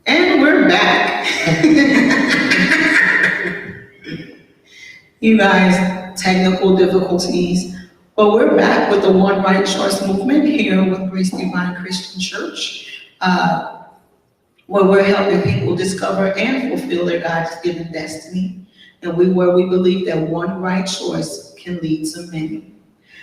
And we're back. You guys, technical difficulties. But we're back with the One Right Choice movement here with Grace Divine Christian Church, where we're helping people discover and fulfill their God-given destiny, and where we believe that one right choice can lead to many.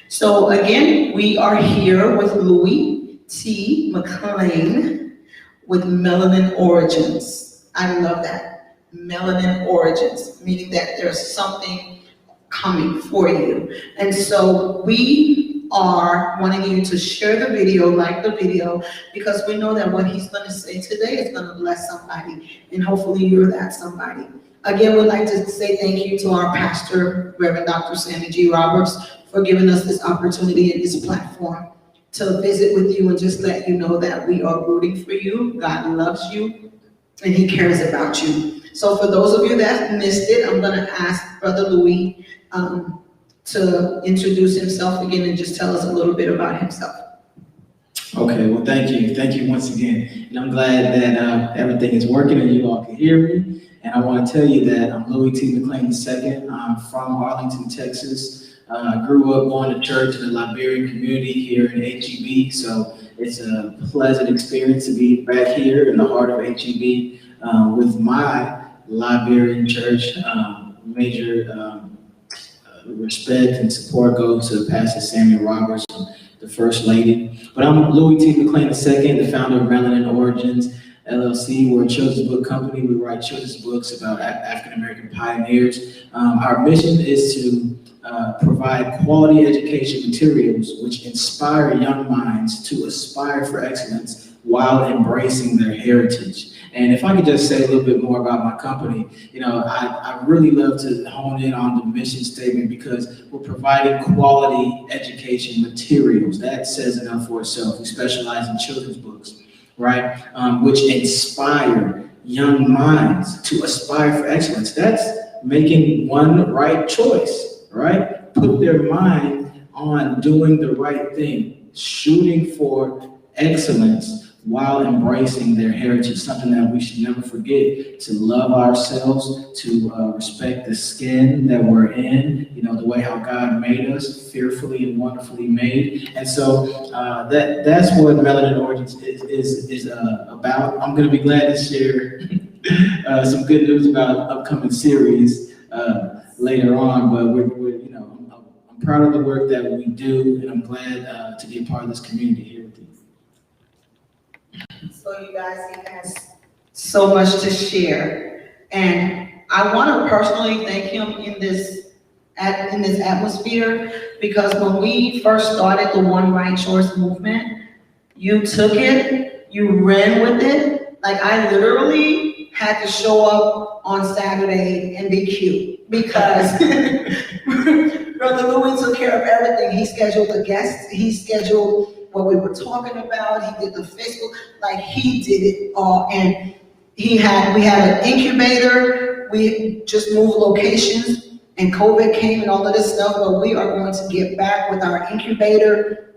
So again, we are here with Louis T. McLean with Melanin Origins. I love that. Melanin Origins, meaning that there's something coming for you. And so we are wanting you to share the video, like the video, because we know that what he's going to say today is going to bless somebody, and hopefully you're that somebody. Again, we'd like to say thank you to our pastor, Reverend Dr. Sammy G. Roberts, for giving us this opportunity and this platform to visit with you and just let you know that we are rooting for you. God loves you and he cares about you. So for those of you that missed it, I'm going to ask Brother Louis to introduce himself again and just tell us a little bit about himself. Okay, well, thank you. Thank you once again. And I'm glad that everything is working and you all can hear me. And I want to tell you that I'm Louis T. McLean II. I'm from Arlington, Texas. I grew up going to church in the Liberian community here in HEB. So it's a pleasant experience to be back here in the heart of HEB with my Liberian church. Major respect and support goes to Pastor Sammy Roberts, the First Lady. But I'm Louis T. McLean II, the founder of Melanin Origins, LLC. We're a children's book company. We write children's books about African-American pioneers. Our mission is to provide quality education materials which inspire young minds to aspire for excellence while embracing their heritage. And if I could just say a little bit more about my company, you know, I really love to hone in on the mission statement because we're providing quality education materials. That says enough for itself. We specialize in children's books, right? Which inspire young minds to aspire for excellence. That's making one right choice, right? Put their mind on doing the right thing, shooting for excellence while embracing their heritage, something that we should never forget, to love ourselves, to respect the skin that we're in, you know, the way how God made us, fearfully and wonderfully made. And so that's what Melanin Origins is about. I'm going to be glad to share some good news about an upcoming series later on, but we're you know, I'm proud of the work that we do, and I'm glad to be a part of this community here with you. So you guys, he has so much to share, and I want to personally thank him in this atmosphere, because when we first started the One Right Choice movement, you took it, you ran with it. Like, I literally had to show up on Saturday and be cute because Brother Louis took care of everything. He scheduled the guests, he scheduled what we were talking about, he did the Facebook, like he did it all. And we had an incubator, we just moved locations and COVID came and all of this stuff, but we are going to get back with our incubator.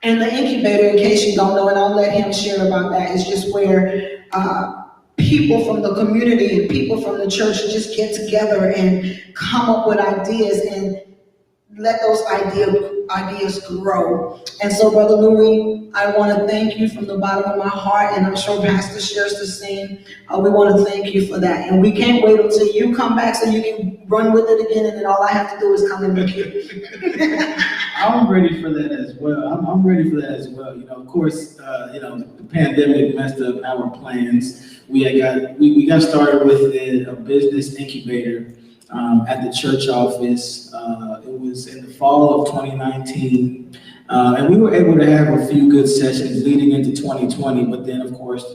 And the incubator, in case you don't know, and I'll let him share about that, is just where people from the community and people from the church just get together and come up with ideas and let those ideas grow. And so, Brother Louis, I want to thank you from the bottom of my heart, and I'm sure Pastor shares the same. We want to thank you for that. And we can't wait until you come back so you can run with it again, and then all I have to do is come in with you. I'm ready for that as well. I'm ready for that as well. You know, of course, you know, the pandemic messed up our plans. We got started with a business incubator at the church office. It was in the fall of 2019, and we were able to have a few good sessions leading into 2020. But then, of course,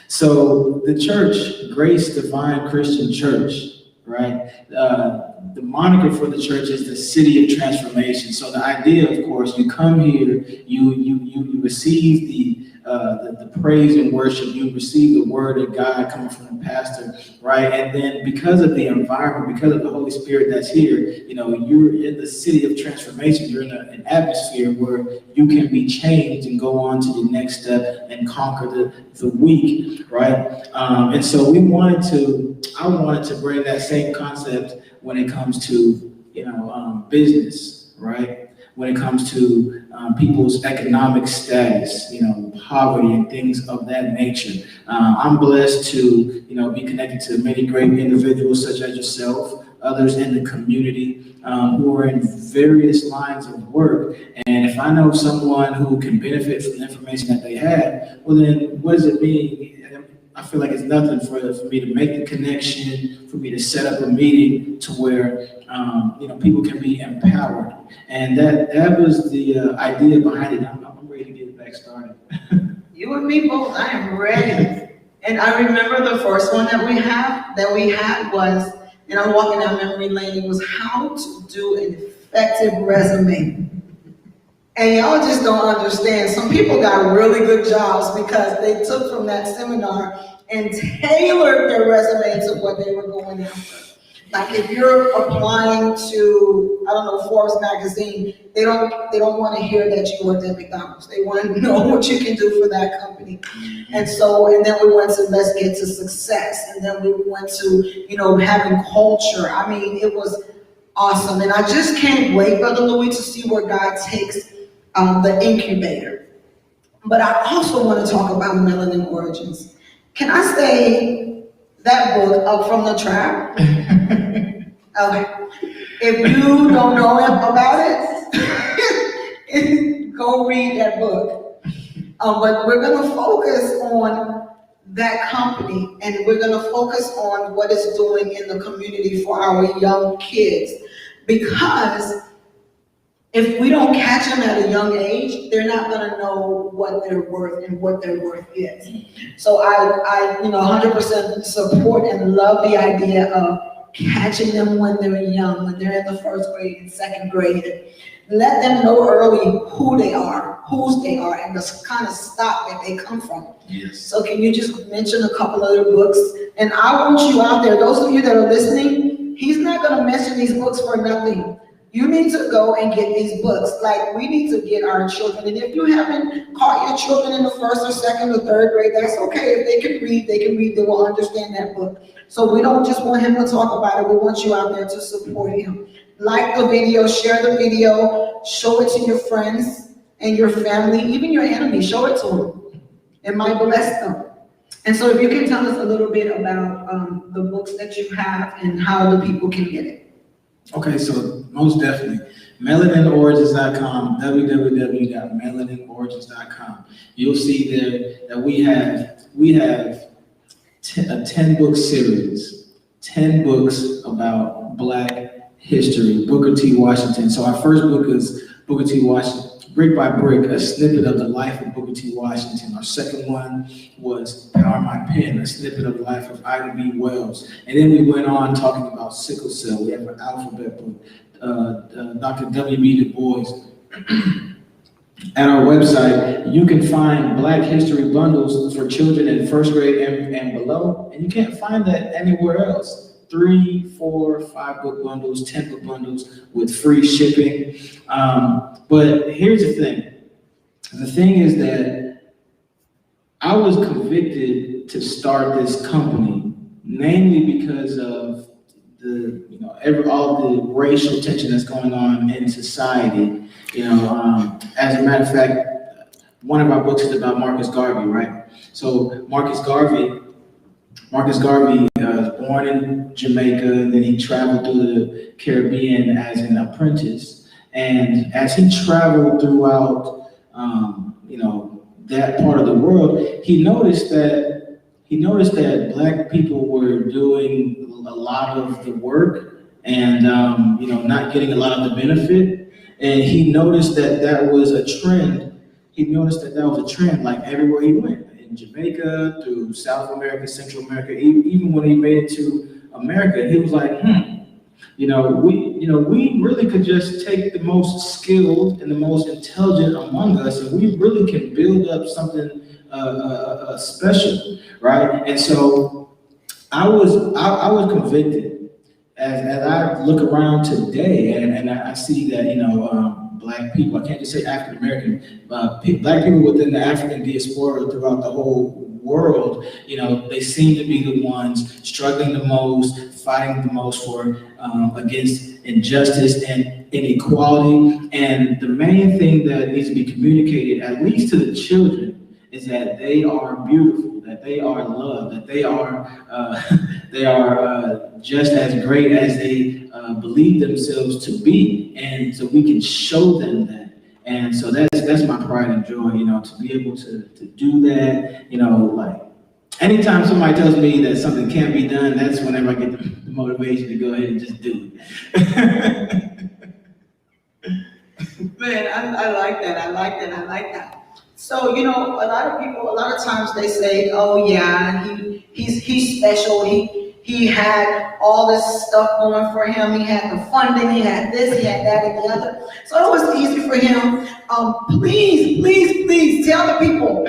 so the church, Grace Divine Christian Church, right? the moniker for the church is the City of Transformation. So the idea, of course, you come here, you receive the praise and worship, you receive the word of God coming from the pastor, right? And then because of the environment, because of the Holy Spirit that's here, you're in the City of Transformation. You're in an atmosphere where you can be changed and go on to the next step and conquer the weak, right? And so I wanted to bring that same concept when it comes to, business, right? When it comes to people's economic status, poverty and things of that nature. I'm blessed to, be connected to many great individuals such as yourself, others in the community who are in various lines of work. And if I know someone who can benefit from the information that they have, well then what does it mean? I feel like it's nothing for me to make the connection, for me to set up a meeting to where people can be empowered. And that was the idea behind it. I'm ready to get it back started. You and me both, I am ready. And I remember the first one that we had was, and I'm walking down memory lane, it was how to do an effective resume. And y'all just don't understand. Some people got really good jobs because they took from that seminar and tailored their resume to what they were going after. Like if you're applying to, I don't know, Forbes magazine, they don't want to hear that you worked at McDonald's. They want to know what you can do for that company. And then we went to let's get to success. And then we went to, having culture. I mean, it was awesome. And I just can't wait, Brother Louis, to see where God takes the incubator. But I also want to talk about Melanin Origins. Can I say that book, Up From the Trap? Okay. If you don't know about it, go read that book. But we're going to focus on that company, and we're going to focus on what it's doing in the community for our young kids. Because if we don't catch them at a young age, they're not going to know what they're worth and what their worth is. So I 100% support and love the idea of catching them when they're young, when they're in the first grade and second grade. Let them know early who they are, whose they are, and the kind of stock that they come from. Yes. So can you just mention a couple other books? And I want you out there, those of you that are listening, he's not going to mention these books for nothing. You need to go and get these books. Like, we need to get our children. And if you haven't caught your children in the first or second or third grade, that's okay. If they can read, they will understand that book. So we don't just want him to talk about it. We want you out there to support him. Like the video, share the video, show it to your friends and your family, even your enemies, show it to them. It might bless them. And so if you can tell us a little bit about the books that you have and how the people can get it. Okay, so most definitely, melaninorigins.com, www.melaninorigins.com. You'll see there that we have a 10-book series, 10 books about Black history, Booker T. Washington. So our first book is Booker T. Washington, Brick by Brick, a snippet of the life of Booker T. Washington. Our second one was Power My Pen, a snippet of the life of Ida B. Wells. And then we went on talking about sickle cell. We have an alphabet book, Dr. W.B. Du Bois. At our website, you can find Black history bundles for children in first grade and below, and you can't find that anywhere else. 3, 4, 5 book bundles, 10 book bundles with free shipping. But here's the thing. The thing is that I was convicted to start this company, mainly because of all the racial tension that's going on in society. As a matter of fact, one of our books is about Marcus Garvey, right? So Marcus Garvey was born in Jamaica, and then he traveled through the Caribbean as an apprentice. And as he traveled throughout, that part of the world, he noticed that Black people were doing a lot of the work and not getting a lot of the benefit. And he noticed that was a trend. Like everywhere he went, in Jamaica, through South America, Central America, even when he made it to America, he was like, we really could just take the most skilled and the most intelligent among us, and we really can build up something special, right? And so I was convicted as I look around today, and I see that Black people, I can't just say African American, Black people within the African diaspora throughout the whole world, they seem to be the ones struggling the most, fighting the most for against injustice and inequality. And the main thing that needs to be communicated, at least to the children, is that they are beautiful, that they are loved, that they are just as great as they believe themselves to be, and so we can show them that. And so that's my pride and joy, to be able to do that. Like anytime somebody tells me that something can't be done, that's whenever I get the motivation to go ahead and just do it. Man, I like that. I like that. I like that. So, a lot of times they say, oh yeah, he's special. He had all this stuff going for him. He had the funding, he had this, he had that, and the other. So it was easy for him. Please tell the people.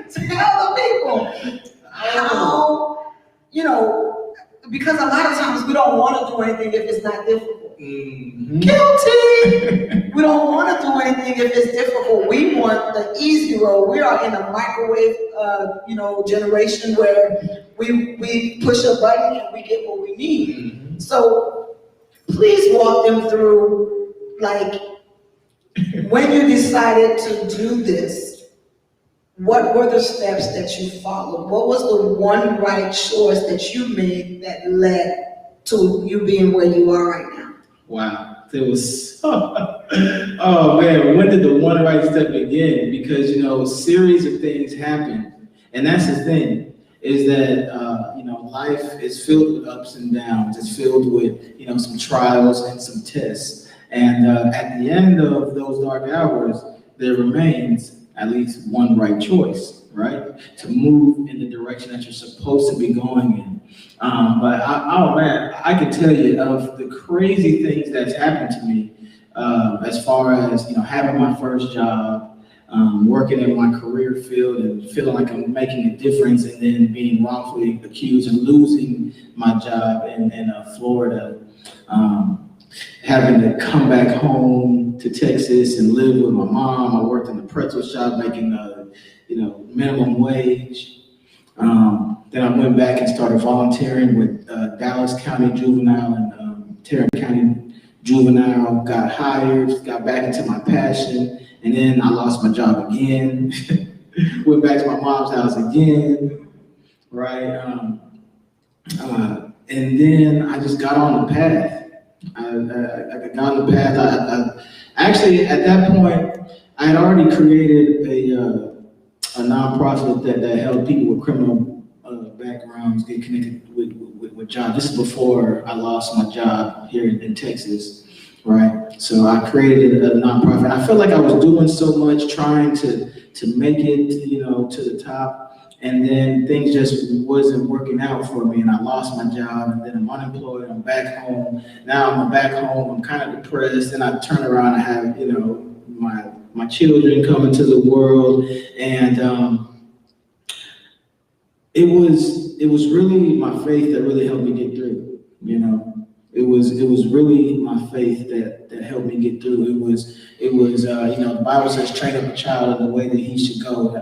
Tell the people how, because a lot of times we don't want to do anything if it's not difficult. Mm-hmm. Guilty. We don't want to do anything if it's difficult. We want the easy road. We are in a microwave, generation where we push a button and we get what we need. Mm-hmm. So please walk them through, like, when you decided to do this, what were the steps that you followed? What was the one right choice that you made that led to you being where you are right now? Wow, there was, oh man, when did the one right step begin? Because, a series of things happen. And that's the thing, is that, life is filled with ups and downs. It's filled with, some trials and some tests. And at the end of those dark hours, there remains at least one right choice, right? To move in the direction that you're supposed to be going in. But I can tell you of the crazy things that's happened to me, as far as, having my first job, working in my career field and feeling like I'm making a difference, and then being wrongfully accused and losing my job in Florida, having to come back home to Texas and live with my mom. I worked in the pretzel shop making minimum wage. Then I went back and started volunteering with Dallas County Juvenile and Tarrant County Juvenile, got hired, got back into my passion, and then I lost my job again. Went back to my mom's house again, right? And then I just got on the path. I got on the path. Actually, at that point, I had already created a nonprofit that helped people with criminal backgrounds get connected with jobs. This is before I lost my job here in Texas, right? So I created a nonprofit. I felt like I was doing so much, trying to make it, to the top. And then things just wasn't working out for me, and I lost my job, and then I'm unemployed, I'm back home. Now I'm back home, I'm kind of depressed, and I turn around and have, my children come into the world, and it was really my faith that really helped me get through, It was really my faith that helped me get through. It was the Bible says, train up a child in the way that he should go.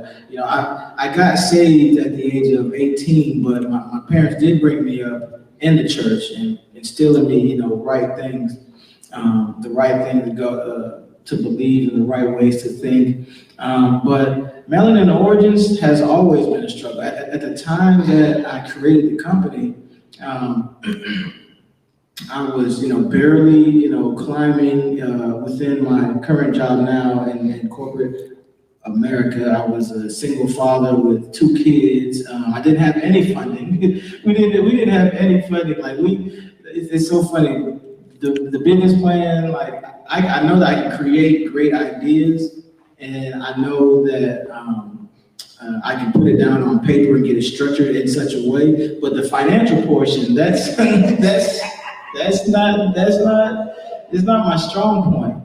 I got saved at the age of 18, but my parents did bring me up in the church and instill in me, right things, the right thing to go, to believe, in the right ways to think. But melanin origins has always been a struggle. At the time that I created the company, I was, barely, climbing within my current job now in corporate America. I was a single father with 2 kids. I didn't have any funding. we didn't have any funding. Like it's so funny. The business plan, like I know that I can create great ideas, and I know that I can put it down on paper and get it structured in such a way, but the financial portion, it's not my strong point,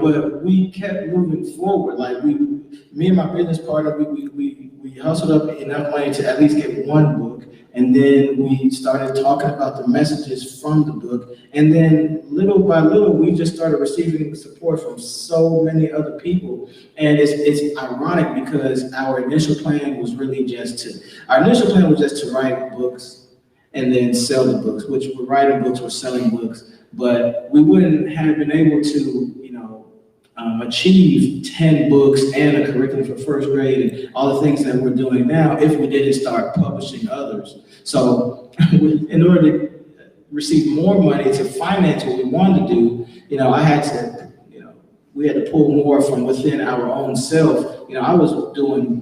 but we kept moving forward. Like me and my business partner, we hustled up enough money to at least get one book. And then we started talking about the messages from the book. And then little by little, we just started receiving support from so many other people. And it's ironic because our initial plan was just to write books and then sell the books, which we're writing books, we're selling books. But we wouldn't have been able to, achieve 10 books and a curriculum for first grade and all the things that we're doing now if we didn't start publishing others. So in order to receive more money to finance what we wanted to do, we had to pull more from within our own self. I was doing,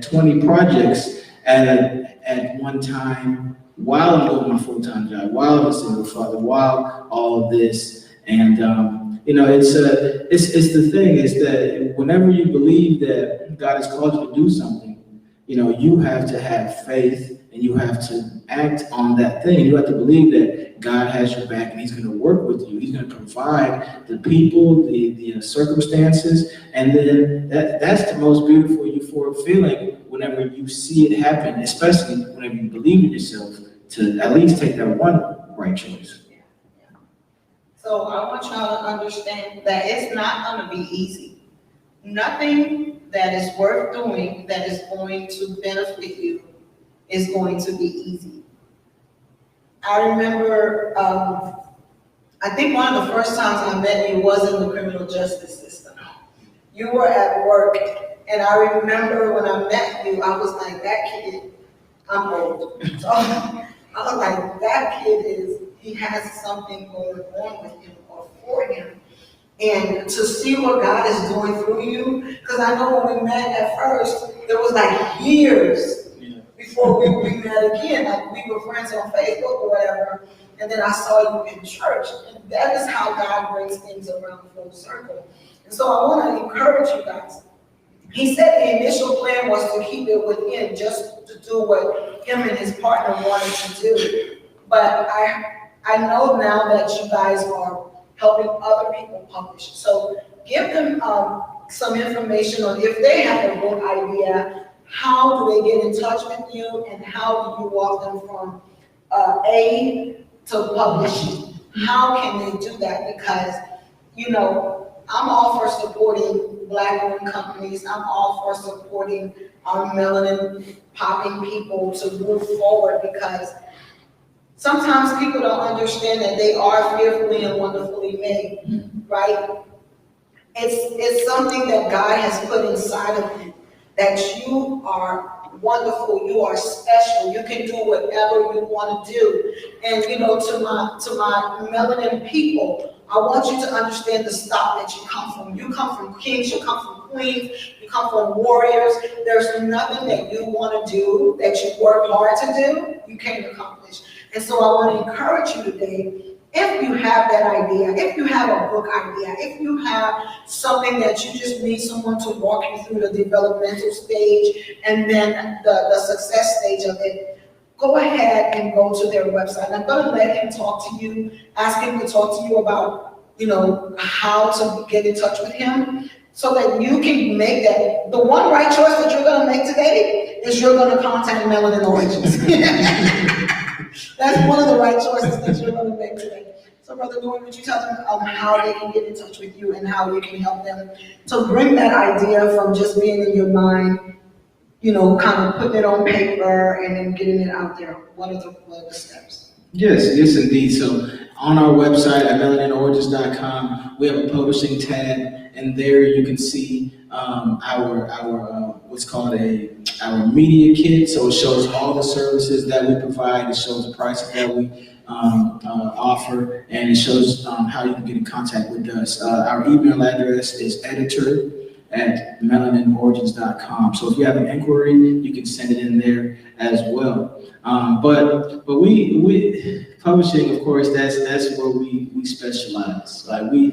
20 projects at one time while I'm doing my full-time job, while I'm a single father, while all of this. And, it's the thing is that whenever you believe that God has called you to do something, you have to have faith and you have to act on that thing. You have to believe that God has your back and he's going to work with you. He's going to provide the people, the circumstances. And then that's the most beautiful, euphoric feeling whenever you see it happen, especially whenever you believe in yourself to at least take that one right choice. So I want y'all to understand that it's not going to be easy. Nothing that is worth doing that is going to benefit you is going to be easy. I remember, I think one of the first times I met you was in the criminal justice system. You were at work, and I remember when I met you, I was like, that kid, I'm old. So I was like, that kid he has something going on with him or for him. And to see what God is doing through you, because I know when we met at first, there was like years before we met again. Like we were friends on Facebook or whatever, and then I saw you in church. And that is how God brings things around full circle. And so I want to encourage you guys. He said the initial plan was to keep it within, just to do what him and his partner wanted to do. But I know now that you guys are helping other people publish. So give them some information on if they have a book idea, how do they get in touch with you, and how do you walk them from A to publishing? How can they do that? Because, I'm all for supporting Black-owned companies. I'm all for supporting our melanin-popping people to move forward, because sometimes people don't understand that they are fearfully and wonderfully made, right? It's something that God has put inside of you, that you are wonderful, you are special, you can do whatever you want to do. And to my melanin people, I want you to understand the stock that you come from. You come from kings, you come from queens, you come from warriors. There's nothing that you want to do that you work hard to do, you can't accomplish. And so I want to encourage you today, if you have that idea, if you have a book idea, if you have something that you just need someone to walk you through the developmental stage and then the success stage of it, go ahead and go to their website. I'm going to let him talk to you, ask him to talk to you about, how to get in touch with him so that you can make that. The one right choice that you're going to make today is you're going to contact Melanin Origins. That's one of the right choices that you're going to make today. So, Brother Norman, would you tell them how they can get in touch with you and how you can help them to bring that idea from just being in your mind, kind of putting it on paper and then getting it out there? What are the steps? Yes, indeed. So on our website at melaninorigins.com, we have a publishing tab, and there you can see our what's called our media kit. So it shows all the services that we provide. It shows the prices that we offer, and it shows how you can get in contact with us. Our email address is editor@melaninorigins.com. So if you have an inquiry, you can send it in there as well. But we publishing, of course, that's where we specialize. Like we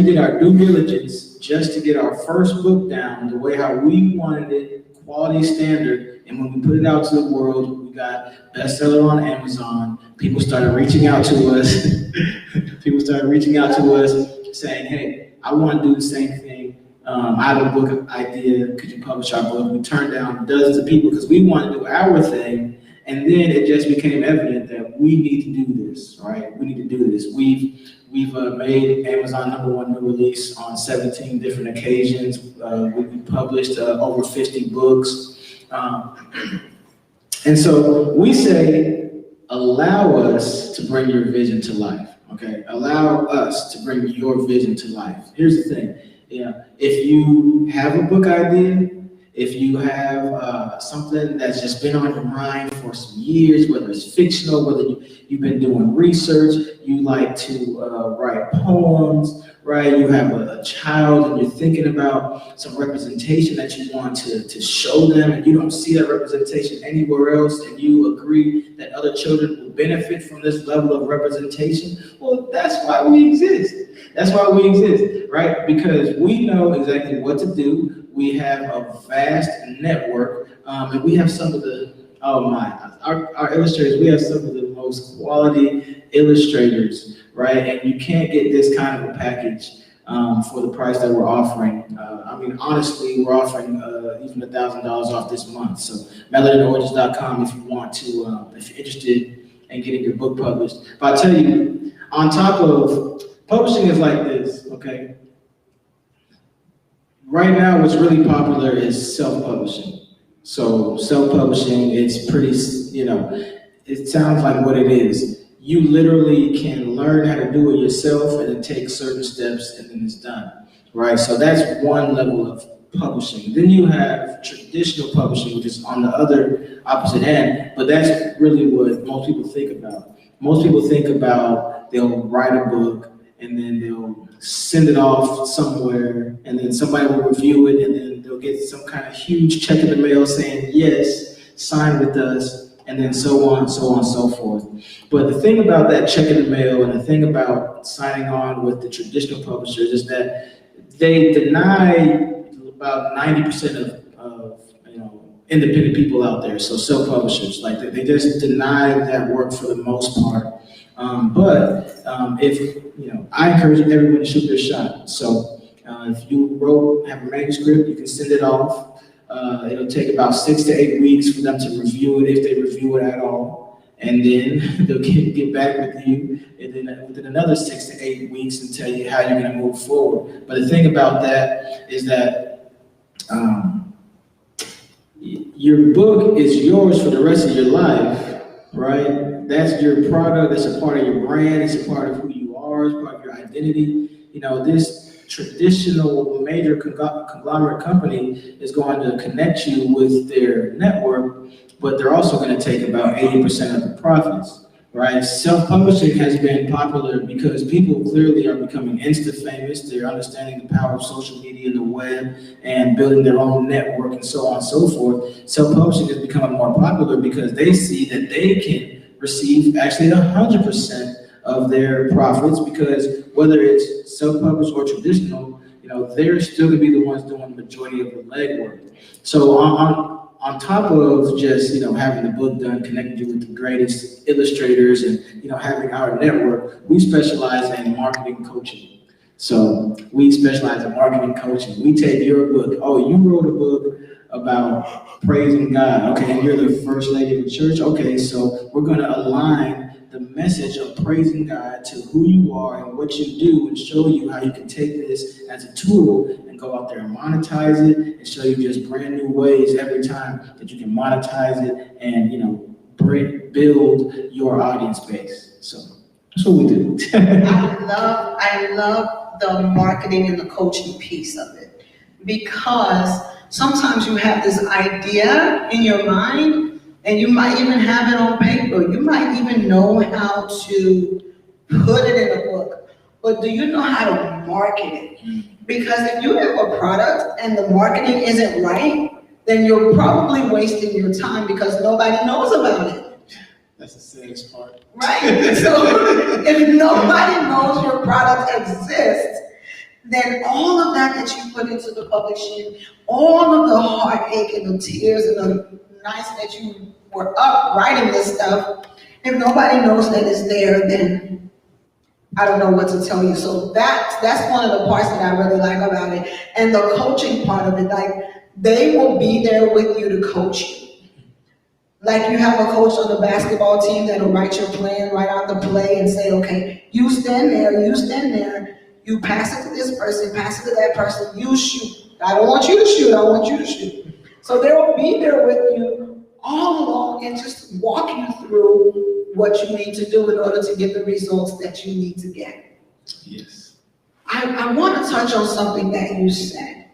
did our due diligence just to get our first book down the way how we wanted it, quality standard. And when we put it out to the world, we got bestseller on Amazon. People started reaching out to us. People started reaching out to us saying, hey, I want to do the same thing. I have a book idea. Could you publish our book? We turned down dozens of people because we want to do our thing. And then it just became evident that we need to do this, right? We need to do this. We've made Amazon #1 new release on 17 different occasions. We've published over 50 books. And so we say, allow us to bring your vision to life, okay? Allow us to bring your vision to life. Here's the thing, if you have a book idea, if you have something that's just been on your mind for some years, whether it's fictional, whether you've been doing research, you like to write poems, right? You have a child and you're thinking about some representation that you want to show them, and you don't see that representation anywhere else, and you agree that other children will benefit from this level of representation, well, that's why we exist. That's why we exist, right? Because we know exactly what to do. We have a vast network, and we have some of the, our illustrators, we have some of the most quality illustrators, right? And you can't get this kind of a package for the price that we're offering. I mean, honestly, we're offering even $1,000 off this month. So melaninOrigins.com if you want to, if you're interested in getting your book published. But I'll tell you, on top of, publishing is like this, okay? Right now, what's really popular is self-publishing. So self-publishing, it's pretty, it sounds like what it is. You literally can learn how to do it yourself and then take certain steps and then it's done, right? So that's one level of publishing. Then you have traditional publishing, which is on the other opposite end, but that's really what most people think about. Most people think about they'll write a book and then they'll send it off somewhere, and then somebody will review it, and then they'll get some kind of huge check in the mail saying, yes, sign with us, and then so on, so forth. But the thing about that check in the mail and the thing about signing on with the traditional publishers is that they deny about 90% of independent people out there, so self-publishers. Like they just deny that work for the most part. If I encourage everyone to shoot their shot. So if you have a manuscript, you can send it off. It'll take about 6 to 8 weeks for them to review it, if they review it at all. And then they'll get back with you, and then within another 6 to 8 weeks and tell you how you're going to move forward. But the thing about that is that your book is yours for the rest of your life, right? That's your product, that's a part of your brand, it's a part of who you are, it's part of your identity. This traditional major conglomerate company is going to connect you with their network, but they're also going to take about 80% of the profits, right? Self-publishing has been popular because people clearly are becoming insta-famous. They're understanding the power of social media and the web and building their own network and so on and so forth. Self-publishing is becoming more popular because they see that they can receive actually 100% of their profits, because whether it's self-published or traditional, they're still going to be the ones doing the majority of the legwork. So on top of just having the book done, connecting you with the greatest illustrators, and having our network, we specialize in marketing coaching. So we specialize in marketing coaching. We take your book. Oh, you wrote a book about praising God. Okay, and you're the first lady of the church. Okay, so we're going to align the message of praising God to who you are and what you do, and show you how you can take this as a tool and go out there and monetize it, and show you just brand new ways every time that you can monetize it and build your audience base. So that's what we do. I love the marketing and the coaching piece of it, because sometimes you have this idea in your mind, and you might even have it on paper. You might even know how to put it in a book, but do you know how to market it? Because if you have a product and the marketing isn't right, then you're probably wasting your time because nobody knows about it. That's the saddest part. Right? So if nobody knows your product exists, then all of that you put into the publishing, all of the heartache and the tears and the nights that you were up writing this stuff, if nobody knows that it's there, then I don't know what to tell you. So that's one of the parts that I really like about it. And the coaching part of it, like they will be there with you to coach you. Like you have a coach on the basketball team that'll write your plan, write out the play and say, okay, you stand there, you pass it to this person, pass it to that person, you shoot. I don't want you to shoot, I want you to shoot. So they will be there with you all along and just walk you through what you need to do in order to get the results that you need to get. Yes. I want to touch on something that you said.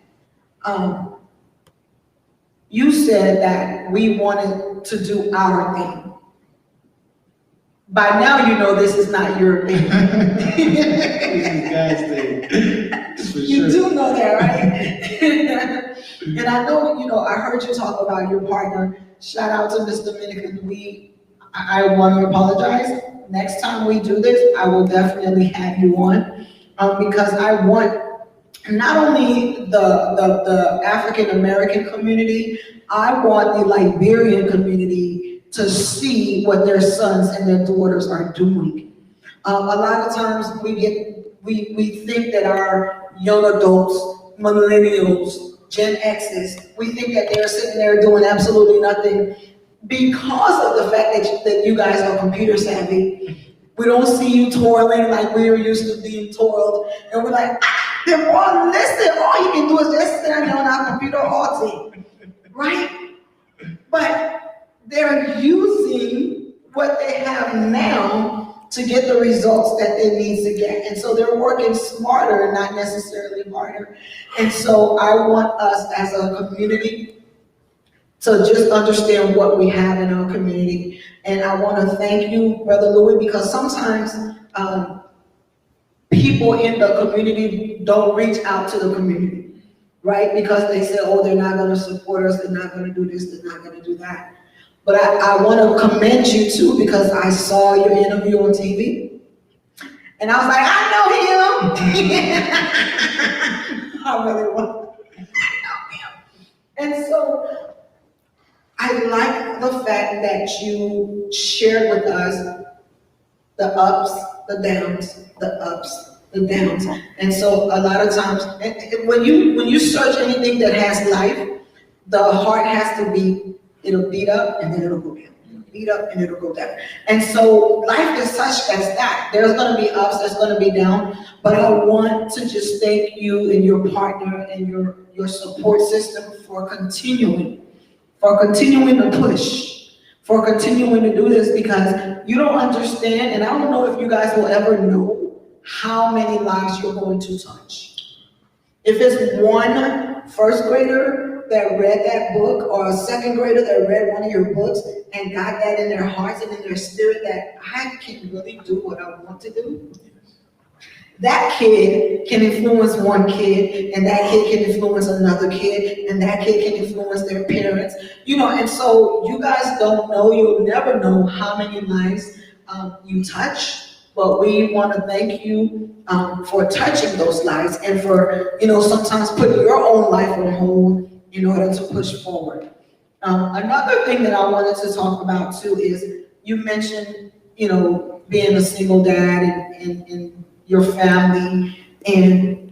You said that we wanted to do our thing. By now, you know this is not your thing. This is God's thing. For You sure. do know that, right? And I know, I heard you talk about your partner. Shout out to Miss Dominican. I want to apologize. Next time we do this, I will definitely have you on because I want not only the African American community, I want the Liberian community to see what their sons and their daughters are doing. A lot of times we think that our young adults, millennials, Gen X's, we think that they're sitting there doing absolutely nothing because of the fact that you guys are computer savvy. We don't see you toiling like we were used to being toiled, and we're like, they're all listed. All you can do is just stand on our computer all day, right? But they're using what they have now to get the results that they need to get. And so they're working smarter, not necessarily harder. And so I want us as a community to just understand what we have in our community. And I want to thank you, Brother Louis, because sometimes people in the community don't reach out to the community, right? Because they say, oh, they're not going to support us, they're not going to do this, they're not going to do that. But I want to commend you too, because I saw your interview on TV. And I was like, I know him. I really want to know him. And so I like the fact that you shared with us the ups, the downs, the ups, the downs. And so a lot of times, when you search anything that has life, the heart has to be, it'll beat up and then it'll go down. Beat up and it'll go down. And so life is such as that. There's going to be ups, there's going to be down. But I want to just thank you and your partner and your support system for continuing to push, for continuing to do this, because you don't understand, and I don't know if you guys will ever know how many lives you're going to touch. If it's one first grader that read that book, or a second grader that read one of your books and got that in their hearts and in their spirit that I can really do what I want to do, that kid can influence one kid, and that kid can influence another kid, and that kid can influence their parents, and so you guys don't know, you'll never know how many lives you touch, but we want to thank you for touching those lives and for, sometimes putting your own life on hold in order to push forward. Another thing that I wanted to talk about too is you mentioned, being a single dad and your family, and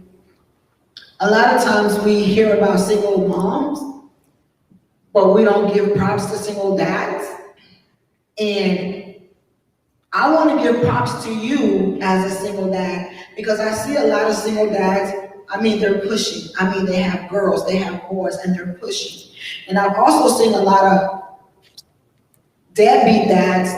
a lot of times we hear about single moms, but we don't give props to single dads. And I want to give props to you as a single dad, because I see a lot of single dads, they're pushing. They have girls, they have boys, and they're pushing. And I've also seen a lot of deadbeat dads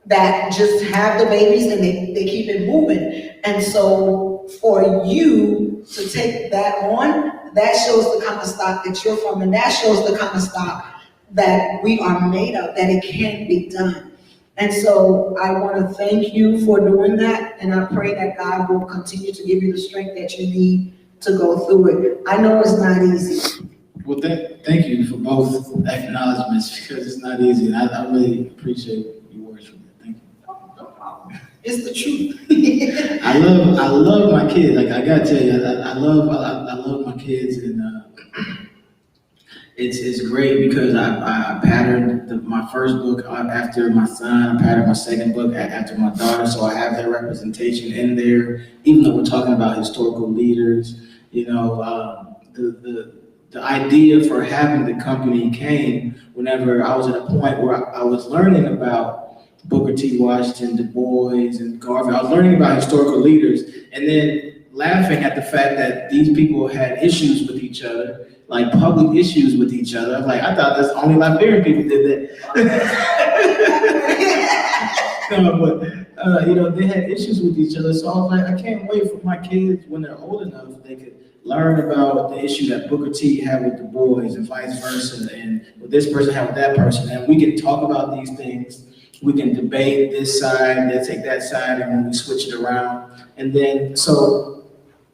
that just have the babies and they keep it moving. And so for you to take that on, that shows the kind of stock that you're from, and that shows the kind of stock that we are made of, that it can be done. And so I want to thank you for doing that, and I pray that God will continue to give you the strength that you need to go through it. I know it's not easy. Well, thank you for both acknowledgments, because it's not easy, and I really appreciate your words for that. Thank you. No problem. It's the truth. I love my kids. Like I gotta tell you, I love my kids, and it's great because I patterned my first book after my son. I patterned my second book after my daughter, so I have their representation in there. Even though we're talking about historical leaders, you know, the idea for having the company came whenever I was at a point where I was learning about Booker T. Washington, Du Bois, and Garvey. I was learning about historical leaders, and then laughing at the fact that these people had issues with each other, like public issues with each other. I was like, I thought that's only Liberian people did that. No, but you know, they had issues with each other. So I was like, I can't wait for my kids when they're old enough, they could learn about the issue that Booker T had with Du Bois and vice versa, and what this person had with that person. And we can talk about these things. We can debate this side, they take that side, and when we switch it around. And then, so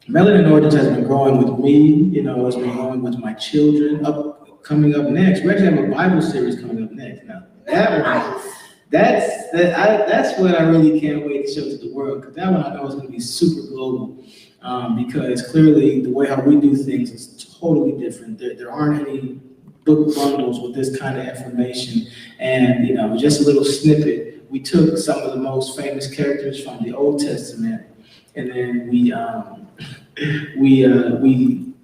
Melanin Origins has been growing with me, you know, it's been growing with my children. Coming up next, we actually have a Bible series coming up next. Now, that one, that's what I really can't wait to show to the world, because that one I know is going to be super global, because clearly the way how we do things is totally different. There aren't any book bundles with this kind of information, and you know, just a little snippet. We took some of the most famous characters from the Old Testament, and then we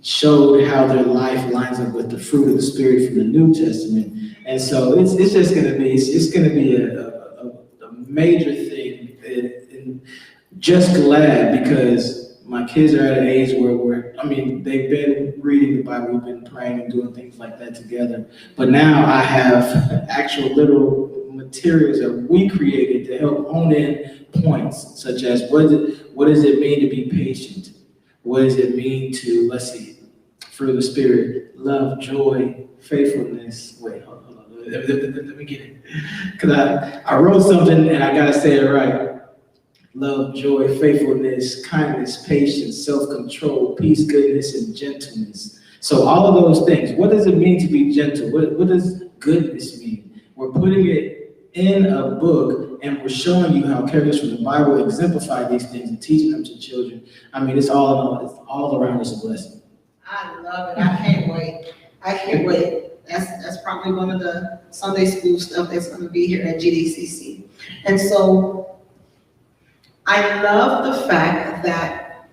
showed how their life lines up with the fruit of the Spirit from the New Testament. And so it's just going to be a major thing. And just glad, because my kids are at an age where they've been reading the Bible, we've been praying and doing things like that together. But now I have actual literal materials that we created to help hone in points, such as what does it mean to be patient? What does it mean to, let's see, fruit of the Spirit, love, joy, faithfulness. Wait, hold on. Let me get it. Because I wrote something and I got to say it right. Love, joy, faithfulness, kindness, patience, self-control, peace, goodness, and gentleness. So all of those things. What does it mean to be gentle? What does goodness mean? We're putting it in a book, and we're showing you how characters from the Bible exemplify these things and teaching them to children. I mean, it's all around us a blessing. I love it. I can't wait. I can't wait. That's probably one of the Sunday school stuff that's going to be here at GDCC. And so I love the fact that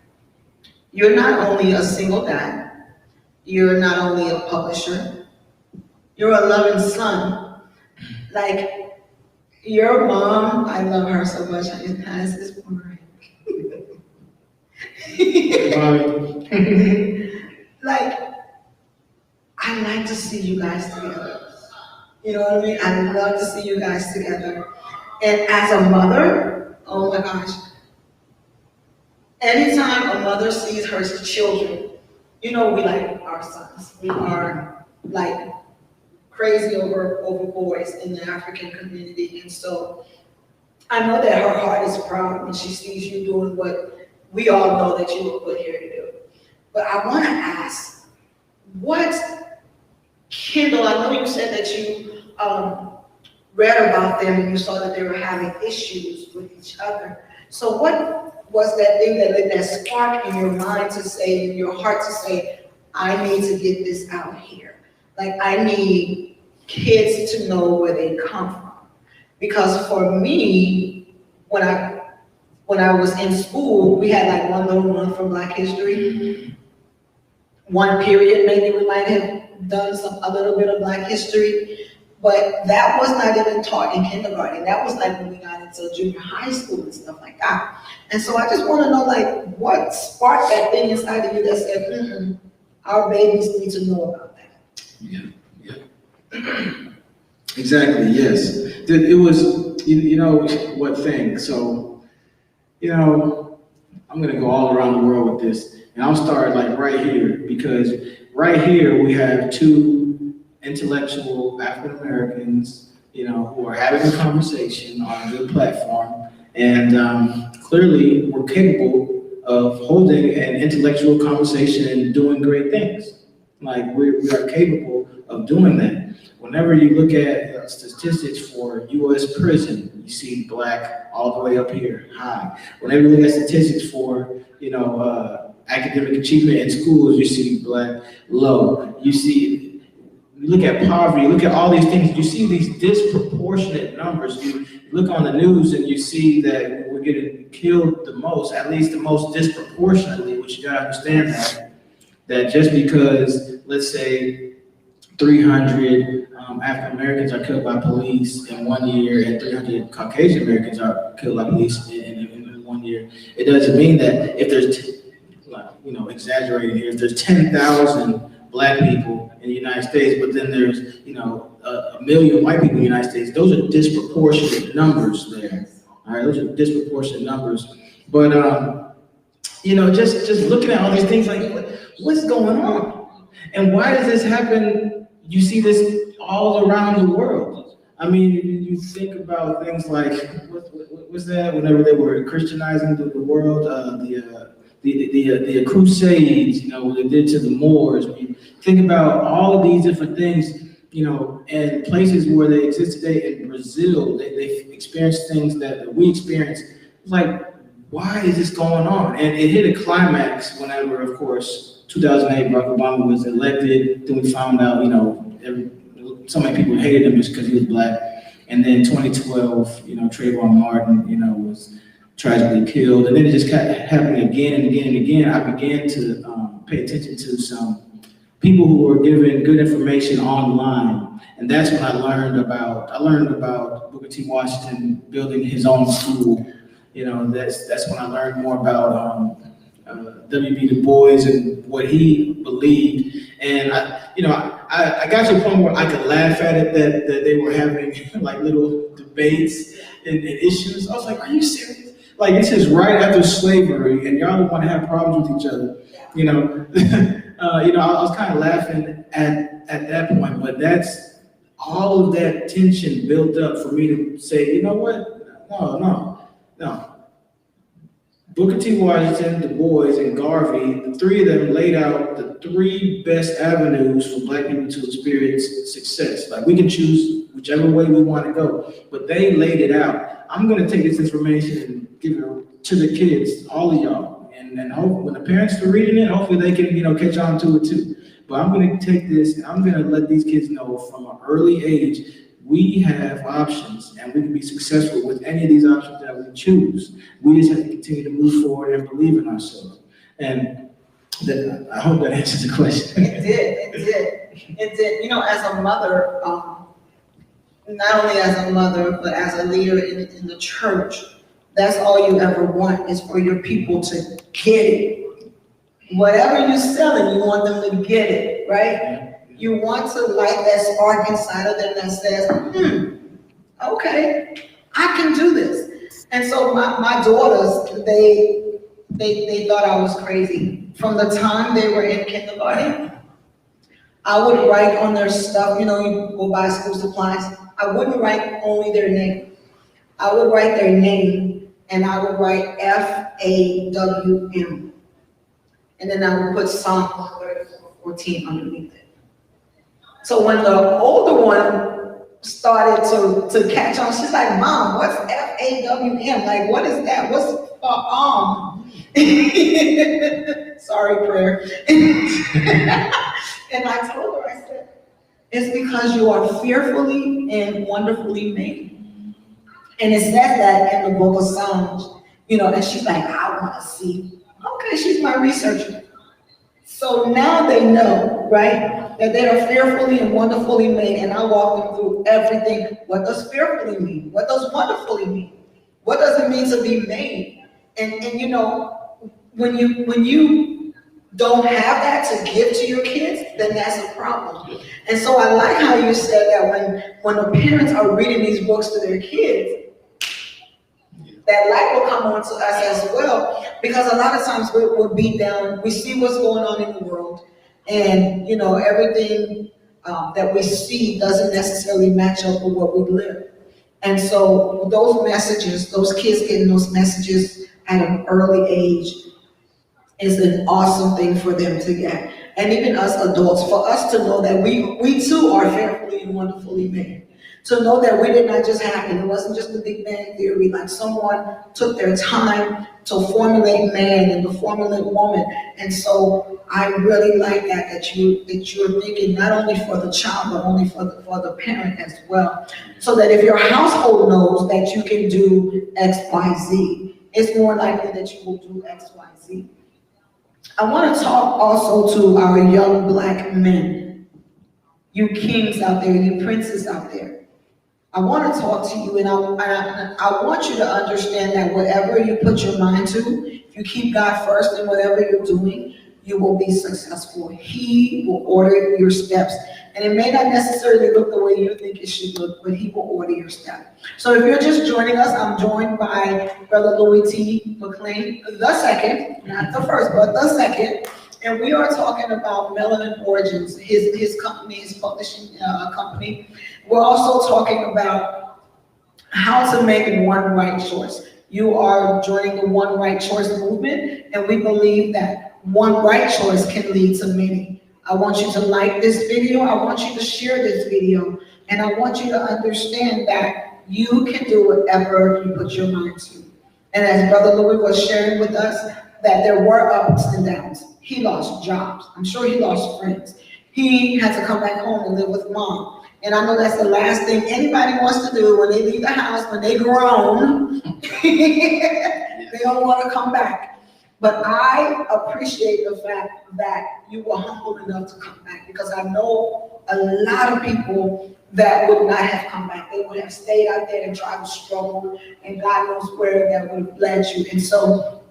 you're not only a single dad, you're not only a publisher, you're a loving son. Like, your mom, I love her so much. It has this word. Like, I like to see you guys together. You know what I mean? I love to see you guys together. And as a mother, oh my gosh, anytime a mother sees her children, you know, we like our sons. We are like crazy over boys in the African community. And so I know that her heart is proud when she sees you doing what we all know that you were put here to do. But I want to ask, what Kendall, I know you said that you read about them and you saw that they were having issues with each other. So what was that thing that lit that spark in your mind to say, in your heart to say, I need to get this out here? Like, I need kids to know where they come from. Because for me, when I was in school, we had like one little month from Black History. One period, maybe we might have done a little bit of Black history, but that was not even taught in kindergarten. That was like when we got into junior high school and stuff like that. And so I just want to know, like, what sparked that thing inside of you that said, our babies need to know about that. Yeah. Exactly, yes. It was, you know what thing. So, you know, I'm going to go all around the world with this. And I'll start like right here, because right here we have two intellectual African Americans, you know, who are having a conversation on a good platform, and clearly we're capable of holding an intellectual conversation and doing great things. Like we are capable of doing that. Whenever you look at statistics for U.S. prison, you see black all the way up here, high. Whenever you look at statistics for, academic achievement in schools, you see black low. You look at poverty, you look at all these things, you see these disproportionate numbers. You look on the news and you see that we're getting killed the most, at least the most disproportionately, which you gotta understand that just because, let's say, 300 African Americans are killed by police in 1 year and 300 Caucasian Americans are killed by police in 1 year, it doesn't mean that if there's, exaggerating here, if there's 10,000 black people in the United States, but then there's, a million white people in the United States, those are disproportionate numbers there. All right, those are disproportionate numbers. But, just looking at all these things, like, what's going on? And why does this happen? You see this all around the world. I mean, you think about things like, what was that, whenever they were Christianizing the world, the Crusades, what they did to the Moors. When you think about all of these different things, and places where they exist today in Brazil, they've experienced things that we experience. It's like, why is this going on? And it hit a climax whenever, of course, 2008, Barack Obama was elected. Then we found out, so many people hated him just because he was black. And then 2012, Trayvon Martin, was tragically killed. And then it just kept happening again and again and again. I began to pay attention to some people who were giving good information online. And that's when I learned about Booker T. Washington building his own school. That's when I learned more about W.B. Du Bois and what he believed. And I got to a point where I could laugh at it that they were having like little debates and issues. I was like, are you serious? Like, this is right after slavery, and y'all don't want to have problems with each other. I was kind of laughing at that point, but that's all of that tension built up for me to say, you know what? No. Booker T. Washington, Du Bois, and Garvey, the three of them laid out the three best avenues for black people to experience success. Like, we can choose whichever way we want to go, but they laid it out. I'm going to take this information and give it to the kids, all of y'all, and hope when the parents are reading it, hopefully they can, catch on to it too. But I'm going to take this and I'm going to let these kids know from an early age, we have options and we can be successful with any of these options that we choose. We just have to continue to move forward and believe in ourselves. And I hope that answers the question. It did. As a mother, not only as a mother, but as a leader in the church, that's all you ever want is for your people to get it. Whatever you're selling, you want them to get it, right? You want to light that spark inside of them that says, okay, I can do this. And so my daughters, they thought I was crazy. From the time they were in kindergarten, I would write on their stuff, you go buy school supplies. I wouldn't write only their name. I would write their name and I would write FAWM. And then I would put Psalm 14 underneath it. So when the older one started to catch on, she's like, Mom, what's FAWM? Like, what is that? What's Sorry, prayer. And I told her, I said, it's because you are fearfully and wonderfully made. And it says that in the book of Psalms, and she's like, I want to see. Okay, she's my researcher. So now they know, right, that they are fearfully and wonderfully made, and I walk them through everything. What does fearfully mean? What does wonderfully mean? What does it mean to be made? And when you don't have that to give to your kids, then that's a problem. And so I like how you said that when the parents are reading these books to their kids, that light will come on to us as well, because a lot of times we're beat down. We see what's going on in the world, and everything that we see doesn't necessarily match up with what we live. And so those messages, those kids getting those messages at an early age is an awesome thing for them to get. and even us adults, for us to know that we too are fearfully and wonderfully made. To know that we did not just happen. It wasn't just the Big Bang Theory. Like someone took their time to formulate man and to formulate woman. And so I really like that you're thinking not only for the child, but only for the parent as well. So that if your household knows that you can do X, Y, Z, it's more likely that you will do X, Y, Z. I want to talk also to our young black men, you kings out there, you princes out there. I want to talk to you, and I want you to understand that whatever you put your mind to, if you keep God first in whatever you're doing, you will be successful. He will order your steps. And it may not necessarily look the way you think it should look, but he will order your steps. So if you're just joining us, I'm joined by Brother Louis T. McLean, the second, not the first, but the second. And we are talking about Melanin Origins, his company, his publishing company. We're also talking about how to make one right choice. You are joining the one right choice movement, and we believe that one right choice can lead to many. I want you to like this video. I want you to share this video. And I want you to understand that you can do whatever you put your mind to. And as Brother Louis was sharing with us, that there were ups and downs. He lost jobs. I'm sure he lost friends. He had to come back home and live with mom. And I know that's the last thing anybody wants to do when they leave the house, when they grown. They don't want to come back. But I appreciate the fact that you were humble enough to come back, because I know a lot of people that would not have come back. They would have stayed out there and tried to struggle, and God knows where that would have led you. And so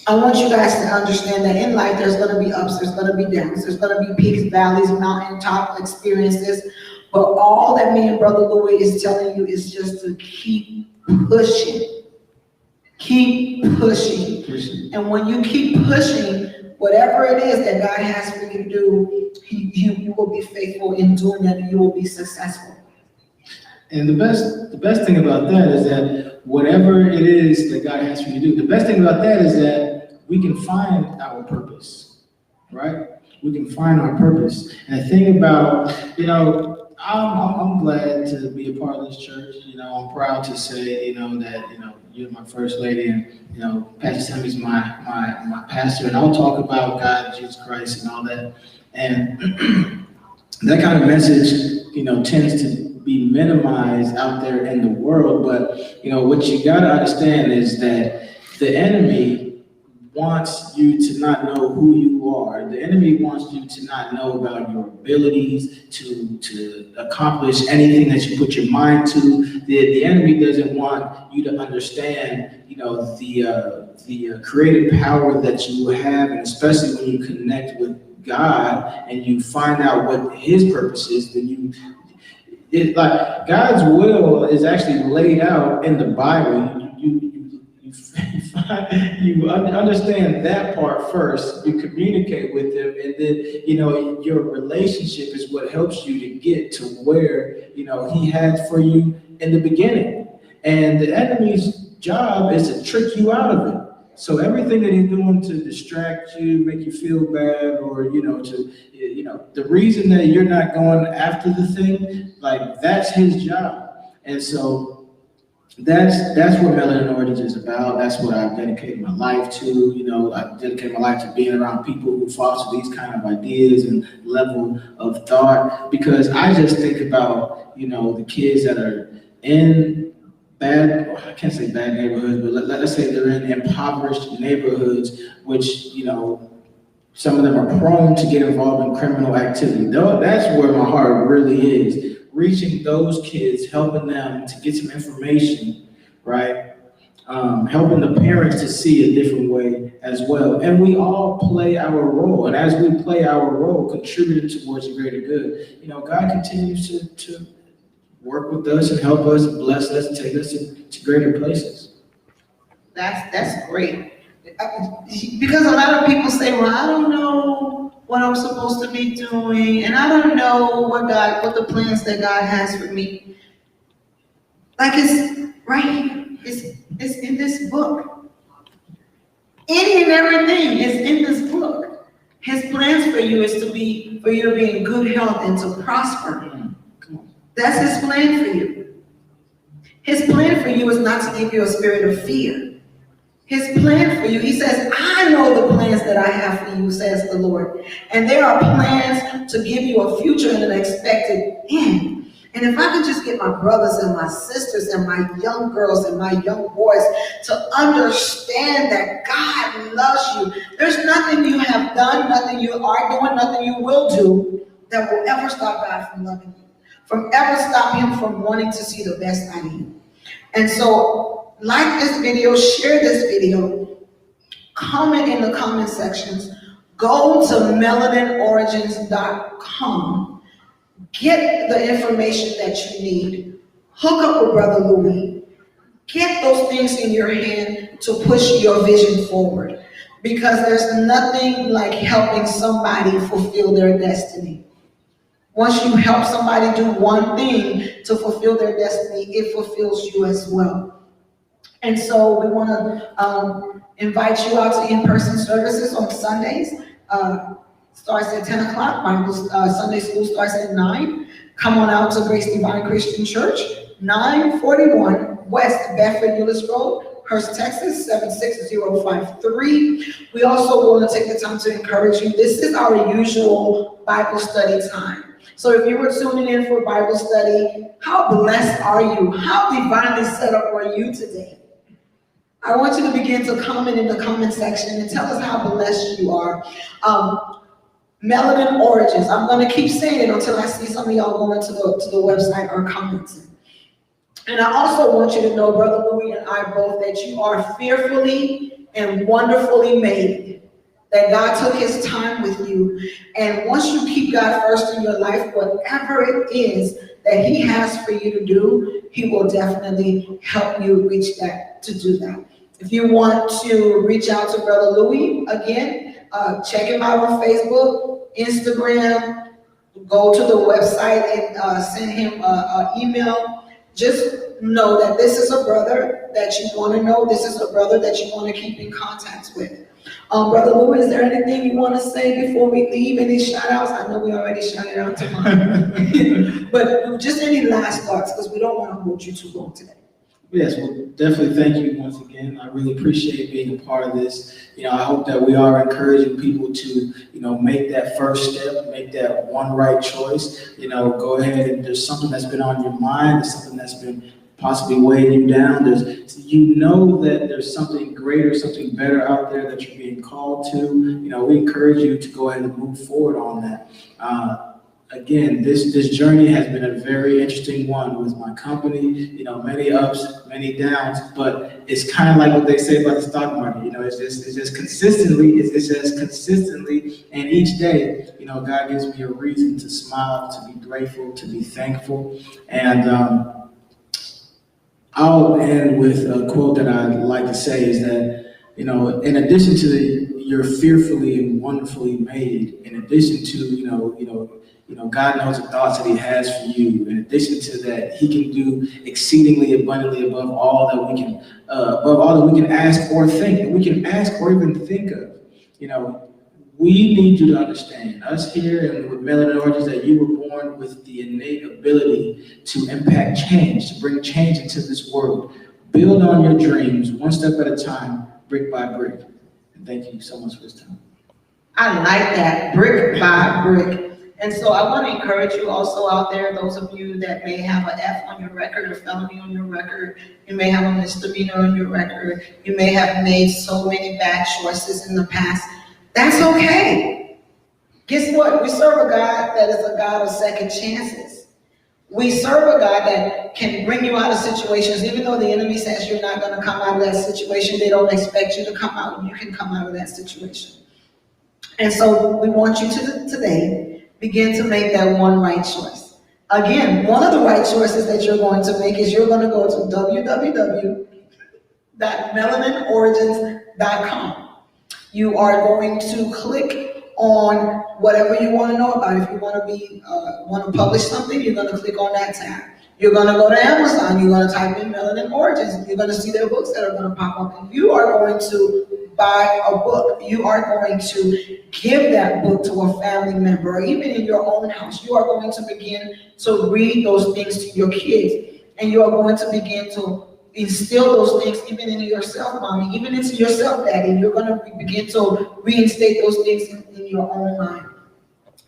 I want you guys to understand that in life, there's going to be ups, there's going to be downs, there's going to be peaks, valleys, mountaintop experiences. But all that me and Brother Louis is telling you is just to keep pushing. Keep pushing. And when you keep pushing, whatever it is that God has for you to do, you will be faithful in doing that, and you will be successful. And the best thing about that is that whatever it is that God has for you to do, the best thing about that is that we can find our purpose, right? We can find our purpose. And the thing about, I'm glad to be a part of this church. I'm proud to say, that, you're my first lady, and, Pastor Sammy's my pastor, and I'll talk about God, Jesus Christ, and all that. And that kind of message, tends to be minimized out there in the world. But, what you got to understand is that the enemy wants you to not know who you are. The enemy wants you to not know about your abilities to accomplish anything that you put your mind to. The enemy doesn't want you to understand, the creative power that you have, and especially when you connect with God and you find out what his purpose is, then like God's will is actually laid out in the Bible. You understand that part first, you communicate with him, and then, your relationship is what helps you to get to where, he had for you in the beginning. And the enemy's job is to trick you out of it. So everything that he's doing to distract you, make you feel bad, or, the reason that you're not going after the thing, like, that's his job. And so that's what Melanin Origins is about. That's what I've dedicated my life to. I've dedicated my life to being around people who foster these kind of ideas and level of thought, because I just think about, the kids that are in I can't say bad neighborhoods, but let's say they're in impoverished neighborhoods, which, some of them are prone to get involved in criminal activity. That's where my heart really is. Reaching those kids, helping them to get some information, right? Helping the parents to see a different way as well. And we all play our role. And as we play our role, contributing towards the greater good, God continues to work with us and help us, bless us, and take us to greater places. That's great. Because a lot of people say, well, I don't know what I'm supposed to be doing, and I don't know what the plans that God has for me. Like, it's right here. It's in this book. Any and everything is in this book. His plans for you is for you to be in good health and to prosper. Come on. That's his plan for you. His plan for you is not to give you a spirit of fear. His plan for you, he says, I know the plans that I have for you, says the Lord. And there are plans to give you a future and an expected end. And if I could just get my brothers and my sisters and my young girls and my young boys to understand that God loves you. There's nothing you have done, nothing you are doing, nothing you will do that will ever stop God from loving you, from ever stop him from wanting to see the best out of you. And so, like this video, share this video, comment in the comment sections, go to melaninorigins.com. Get the information that you need. Hook up with Brother Louis. Get those things in your hand to push your vision forward. Because there's nothing like helping somebody fulfill their destiny. Once you help somebody do one thing to fulfill their destiny, it fulfills you as well. And so we want to invite you out to in-person services on Sundays. Starts at 10 o'clock. Sunday school starts at 9. Come on out to Grace Divine Christian Church, 941 West Bedford Euless Road, Hurst, Texas, 76053. We also want to take the time to encourage you. This is our usual Bible study time. So if you were tuning in for Bible study, how blessed are you? How divinely set up are you today? I want you to begin to comment in the comment section and tell us how blessed you are. Melanin Origins. I'm going to keep saying it until I see some of y'all going to the website or commenting. And I also want you to know, Brother Louis and I both, that you are fearfully and wonderfully made. That God took his time with you. And once you keep God first in your life, whatever it is that he has for you to do, he will definitely help you reach that, to do that. If you want to reach out to Brother Louis, again, check him out on Facebook, Instagram, go to the website and send him an email. Just know that this is a brother that you want to know. This is a brother that you want to keep in contact with. Brother Louis, is there anything you want to say before we leave? Any shout outs? I know we already shouted out to mine. But just any last thoughts, because we don't want to hold you too long today. Yes, well, definitely thank you once again. I really appreciate being a part of this. I hope that we are encouraging people to, make that first step, make that one right choice. Go ahead and there's something that's been on your mind, there's something that's been possibly weighing you down. That there's something greater, something better out there that you're being called to. We encourage you to go ahead and move forward on that. Again, this journey has been a very interesting one with my company, many ups, many downs, but it's kind of like what they say about the stock market, it's just consistently, and each day, God gives me a reason to smile, to be grateful, to be thankful, and I'll end with a quote that I like to say is that, in addition to you're fearfully and wonderfully made, in addition to, God knows the thoughts that he has for you. In addition to that, he can do exceedingly abundantly above all that we can ask or think, and we can ask or even think of. We need you to understand, us here and with Melanin Origins, that you were born with the innate ability to impact change, to bring change into this world. Build on your dreams, one step at a time, brick by brick. And thank you so much for this time. I like that, brick by brick. And so I want to encourage you also out there, those of you that may have an F on your record, a felony on your record, you may have a misdemeanor on your record, you may have made so many bad choices in the past. That's okay. Guess what? We serve a God that is a God of second chances. We serve a God that can bring you out of situations, even though the enemy says you're not going to come out of that situation, they don't expect you to come out, and you can come out of that situation. And so we want you to today begin to make that one right choice. Again, one of the right choices that you're going to make is you're going to go to www.melaninorigins.com. You are going to click on whatever you want to know about. If you want to publish something, you're going to click on that tab. You're going to go to Amazon. You're going to type in Melanin Origins. You're going to see their books that are going to pop up. And you are going to buy a book. You are going to give that book to a family member, or even in your own house. You are going to begin to read those things to your kids, and you are going to begin to instill those things even into yourself, mommy, even into yourself, daddy. You're going to begin to reinstate those things in your own mind.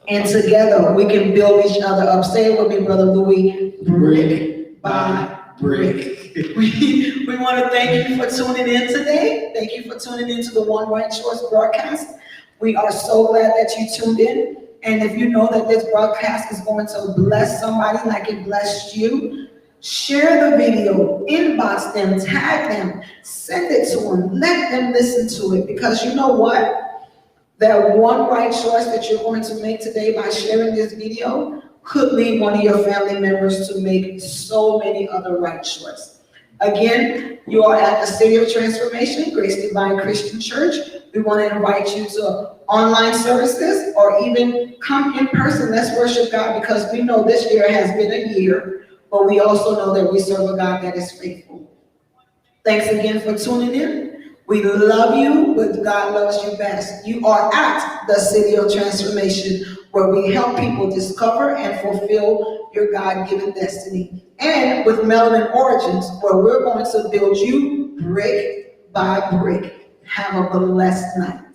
And together we can build each other up. Say it with me, Brother Louis. Brick by brick. We want to thank you for tuning in today. Thank you for tuning into the One Right Choice broadcast. We are so glad that you tuned in. And if you know that this broadcast is going to bless somebody like it blessed you, share the video, inbox them, tag them, send it to them, let them listen to it. Because you know what? That one right choice that you're going to make today by sharing this video could lead one of your family members to make so many other right choices. Again, you are at the City of Transformation, Grace Divine Christian Church. We want to invite you to online services or even come in person. Let's worship God, because we know this year has been a year, but we also know that we serve a God that is faithful. Thanks again for tuning in. We love you, but God loves you best. You are at the City of Transformation, where we help people discover and fulfill your God-given destiny. And with Melanin Origins, where we're going to build you brick by brick. Have a blessed night.